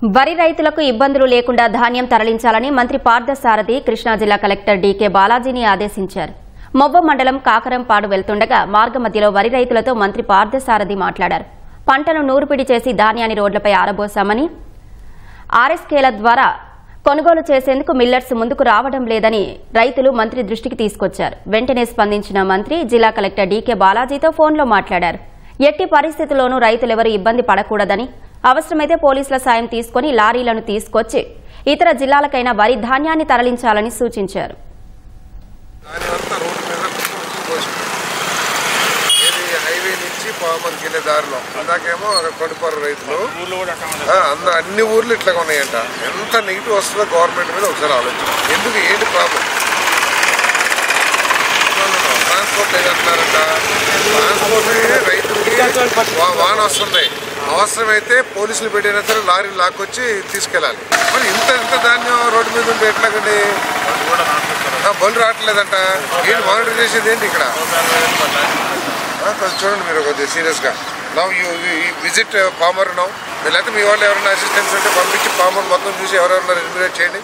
వరి రైతులకు ఇబ్బందులు లేకుండా ధాన్యం తరలించాలని మంత్రి పార్థసారథి కృష్ణా జిల్లా కలెక్టర్ డీకే బాలాజీని ఆదేశించారు. మొవ్వ మండలం కాకరంపాడు వెళ్తుండగా మార్గమధ్యలో వరి రైతులతో మంత్రి పార్థసారథి మాట్లాడారు. పంటను నూర్పిడి చేసి ధాన్యాన్ని రోడ్లపై ఆరబోసామని, ఆర్ఎస్కేల ద్వారా కొనుగోలు చేసేందుకు మిల్లర్స్ ముందుకు రావడం లేదని రైతులు మంత్రి దృష్టికి తీసుకొచ్చారు. వెంటనే స్పందించిన మంత్రి జిల్లా కలెక్టర్ డీకే బాలాజీతో ఫోన్లో మాట్లాడారు. ఎట్టి పరిస్థితుల్లోనూ రైతులెవరూ ఇబ్బంది పడకూడదని, అవసరమైతే పోలీసుల సాయం తీసుకుని లారీలను తీసుకొచ్చి ఇతర జిల్లాలకైనా వరి ధాన్యాన్ని తరలించాలని సూచించారు. అన్ని ఊర్లు ఇట్లా ఉన్నాయంట. ఎంత నెగిటివ్ వస్తుందో గవర్నమెంట్ మీద ఒకసారి ఆలోచన. ఎందుకు ఏంటి ప్రాబ్లం? ట్రాన్స్పోర్ట్ లేదంటున్నారంట. ట్రాన్స్పోర్ట్ రైతులకి వాహనం వస్తున్నాయి. అవసరమైతే పోలీసులు పెట్టినా సరే లారీలు లాక్కొచ్చి తీసుకెళ్ళాలి. మరి ఇంత ధాన్యం రోడ్డు మీద ఉంటే ఎట్లాగండి? బళ్ళు రావట్లేదంట. ఏంటి మానిటర్ చేసేది ఏంటి ఇక్కడ? కొంచెం చూడండి మీరు కొద్దిగా సీరియస్గా. Now you visit farmer now. లేకపోతే మీ వాళ్ళు ఎవరైనా అసిస్టెంట్స్ ఉంటే పంపించి ఫార్మర్ మొత్తం చూసి ఎవరెవరైనా ఎలిమినేట్ చేయండి.